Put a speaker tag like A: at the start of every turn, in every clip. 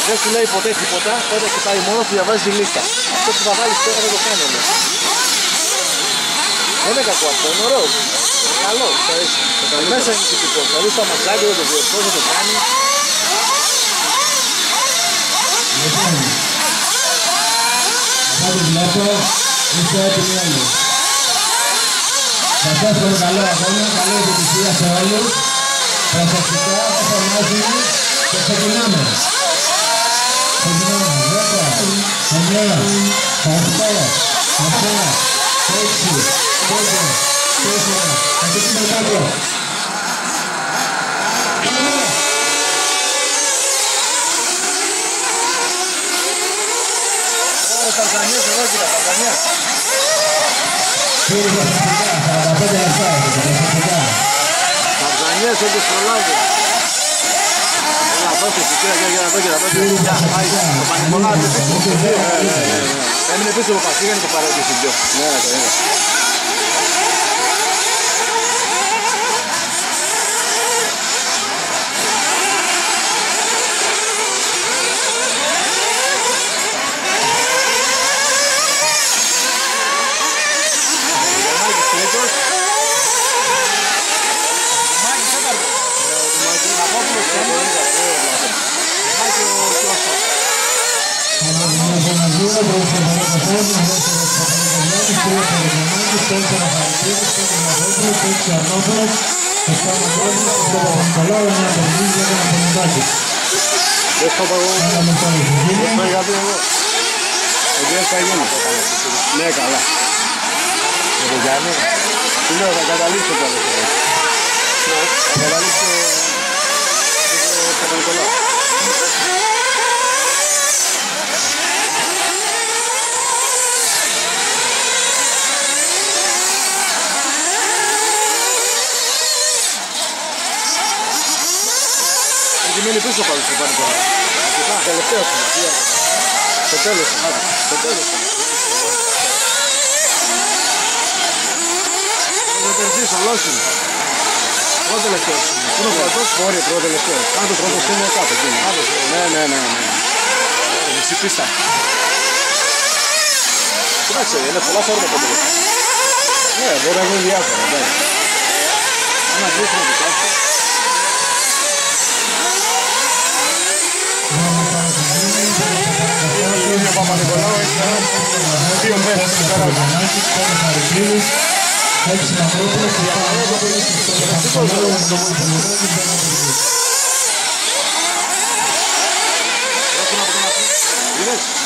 A: Δεν σου λέει ποτέ τίποτα, όταν κοιτάει μόνο του διαβάζει τη λίστα. Αυτό που θα βάλεις τώρα θα το κάνουμε. Δεν είναι κακό αυτό, είναι ωραίο. Καλό, το αρέσει. Μέσα είναι τυπικός, θα δεις τα μασάκια, το διορθώ, θα το κάνει.
B: Αυτό το βλέπω, είστε έτοιμοι όλοι. Σας εύχομαι καλό αγώνα, καλή επιτυχία σε όλους. Προσεκτικά, εφαρμόζουμε και ξεκινάμε. Ξεκινάμε, 10, 9, 8, 7, 6, 5, 4, αρχίσουμε κάτω.
A: Ταρζανιές εδώ κοίτα, Ταρζανιές.
B: Κύριε προσεκτικά, 45 λεπτά, προσεκτικά.
A: Ταρζανιές όποιος προλάβει. Έλα, δώσε εκεί, κοίτα, δώσε. Το Πανικολάδι πίσω. Έμεινε πίσω από πασίγανε το παρέγγι στην πιο. Ναι, το είδα. Δεν θα πάω εγώ. Δεν θα γίνει. Ναι, καλά. Με τον Γιάννη. Τι λέω, θα καταλήξω τώρα. Θα καταλήξω τον Νικολάου. Έχει μείνει πίσω πάλι στο Πανικολάου. Τελευταίος είναι. Στο τέλος είναι. Στο τέλος είναι. Θα τερτής, ολός είναι. Πρώτο τελευταίος είναι. Είναι ο πρώτος. Ωραία, πρώτο τελευταίος. Κάτω πρώτος είναι κάτω. Ναι. Μισή πίστα. Κοιτάξτε, είναι πολλά φόρμα το τελευταίο. Ναι, μπορεί να γίνει διάφορα. Ένα δείχνω το κάτω. Ο Παπα-Νικολάου έχει δύο μέρες στην πέρα.
B: Έξι Μαυρόπουλος και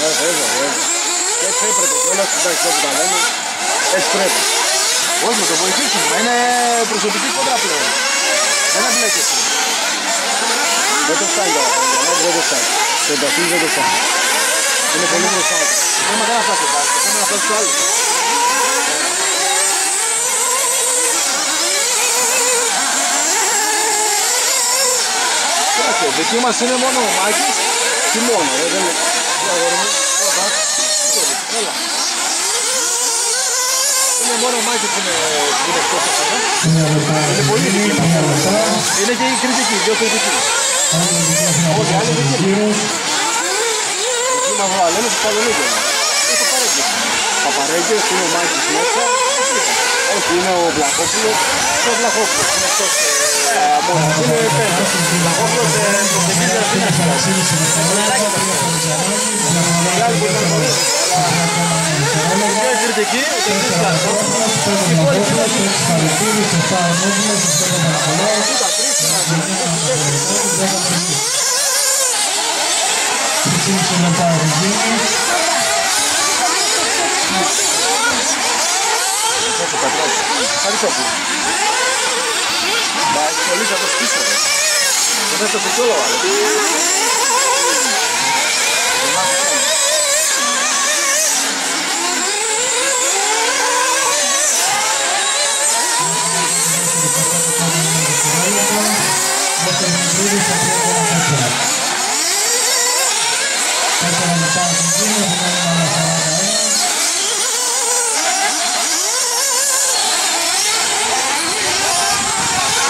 A: Ναι, βέβαια. Και έτσι έπρεπε κιόλας, εντάξει, όπου τα λέμε, έτσι πρέπει. Όχι, να το βοηθήσουμε, είναι προσωπική κόντρα πλέον. Δεν εμπλέκεσαι. Δεν το φτάνει τώρα, δεν το φτάνει. Το ενταφείς δεν το φτάνει. Είναι πολύ μπροστά. Θέμα δεν φτάσει το πάρει, θέμα να φτάσει το άλλο. Κοίταξε, δική μας είναι μόνο ο Μάκης και μόνο, δεν είναι. Έλα. Είναι μόνο ο Μάκης που είναι εκτός από εδώ. Είναι πολύ δική μας. Είναι και η κριτική, δύο κριτική. Όχι, άλλη δική. Εκεί να βγάλω, λέμε στο Παλαιολίκιο. Είναι το Παρέγκες. Παπαρέγκες, είναι ο Μάκης μέσα. Όχι, είναι ο Βλαχόπουλος. Είναι ο Βλαχόπουλος, είναι αυτός. Μόνος, είναι πέντε. Βλαχόπουλος προσεγγίζει να συνέχισε. Μεγάλη που ήταν πολύ. Μια κριτική, ο τελείως πλάσο. Η υπόλοιπη είναι όχι. Κοίτα, τρεις, Χαρισόπουλο. Μα έχει πολύ σαν το σπίσω. Δεν έφτασε κι όλο άλλο.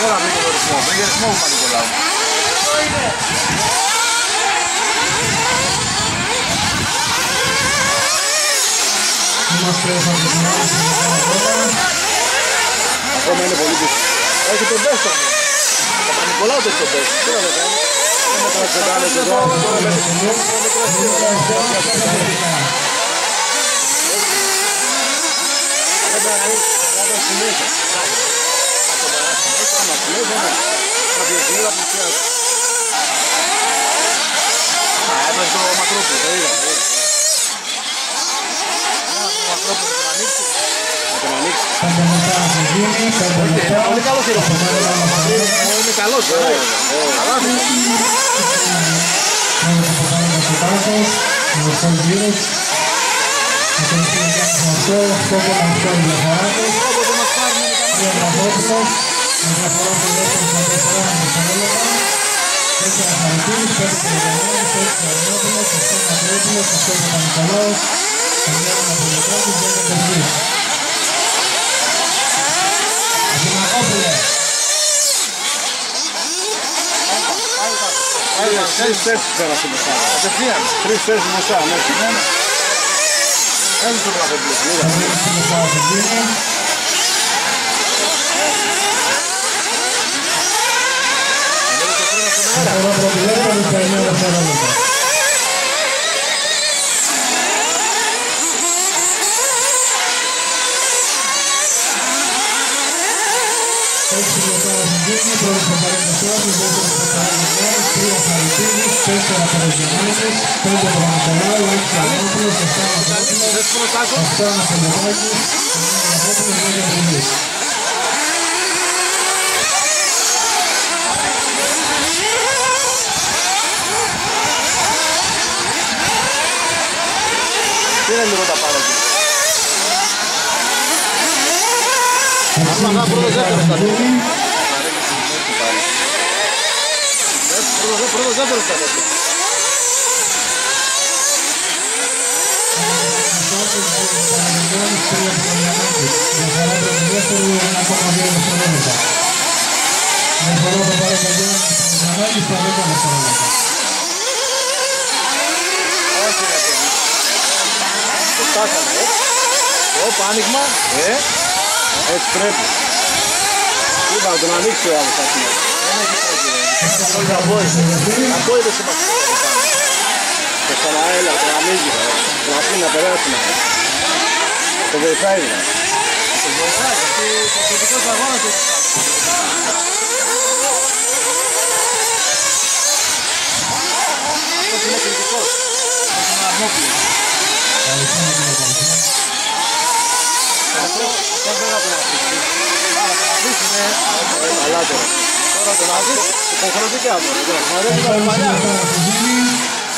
A: Τώρα βρήκε το ρυθμό, βρήκε ρυθμό ο Παπα-Νικολάου. Ακόμα είναι πολύ πίσω. Έχει τον best όμως. Ο Παπα-Νικολάου το έχει τον best. Τι να το κάνει. Δεν με τρασπετάνες εδώ. Δεν περάει. Κάτω συνέχεια. Θα το περάσει συνέχεια. Άμα κλέβαινε. Θα διευγύρα πλησιάζει. Έπαιζε το Μακρόπουλο. Το είδα. Ο Μακρόπουλο θα τον ανοίξει. Θα τον ανοίξει. Είναι πολύ καλός η Ρόφος. Είναι καλός. Τρεις θέσεις πέρασε μπροστά. Κατευθείαν. Τρεις θέσεις μπροστά. Έτσι το πράγμα. Πήρε λίγο τα πάνω εκεί. Άμαγα πρώτος δεύτερος τα τέτοια. Πρώτος δεύτερος τα τέτοια. Όχι ρε παιδί. Το φτάσαμε Ωπα, άνοιγμα. Έτσι πρέπει. Είπα να τον ανοίξει ο άλλος αυτή. Δεν έχει πρέπει. Όλοι τα μπόιδες είμαστε. Το ξαναέλα, τον ανοίγει. Τον αφήνει να περάσει. Το βοηθάει. Το βοηθάει, γιατί το κριτικός αγώνας έχει φτάσει. Αυτός είναι κριτικός. Αυτός είναι αρμόκλειος. Αυτό δεν θα τον αφήσει. Άρα τον αφήσει είναι αλάτερο. Τώρα τον αφήσει υποχρεωτικά τώρα. Δεν ήταν παλιά.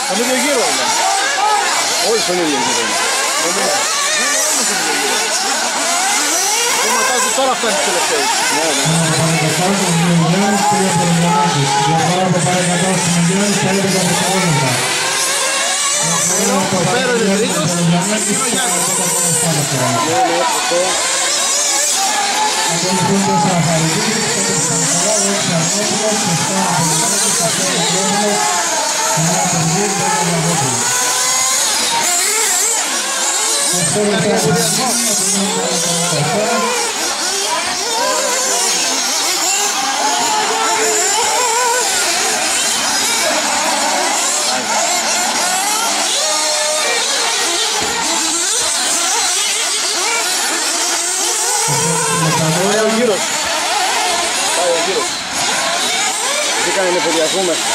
A: Στον ίδιο γύρο είναι. Όλοι στον ίδιο γύρο είναι. Όλοι στον ίδιο γύρο. Το ματάζει τώρα φτάνει στους τελευταίους. Το πέρο είναι τρίτος. Πάει ο γύρος. Τι κάνει νεφοδιασμό μέσα.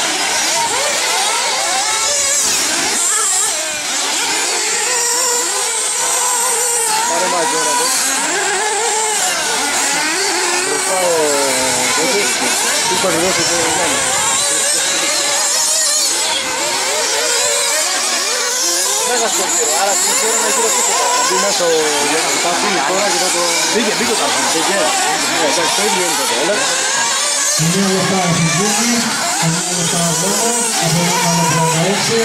A: Πάρε μαζί τώρα εδώ. Μπροστά ο τέτοιος. Τι παρεδός εδώ είναι. Μέγας το γύρο, άρα την ώρα να γύρω τίποτα. Μπει μέσα ο Ταφίνης τώρα και θα το... Μπήκε ο Ταφίνης. Μπήκε. Εντάξει, το ίδιο είναι τότε, έλα.
B: Δύο λεπτά συζήτηση, ένα λεπτά αγώνα, από ένα 36,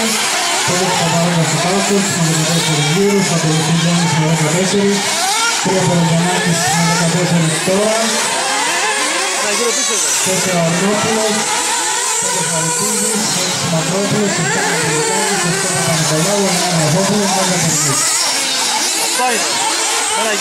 B: τότε θα πάρουμε στους άσους με 14 γύρους, ακολουθεί Γιάννης με 14, τρία Παραγιαννάκης με 14 τώρα, 4 Αρνόπουλος, 5 Χαριτίδης, 6 Μακρόπουλος, 7 Μακροπουλάκης, 7 Παπα-Νικολάου, 9 Μαθόπουλος, 10 Παπαγής.
A: Αυτά είναι. Άρα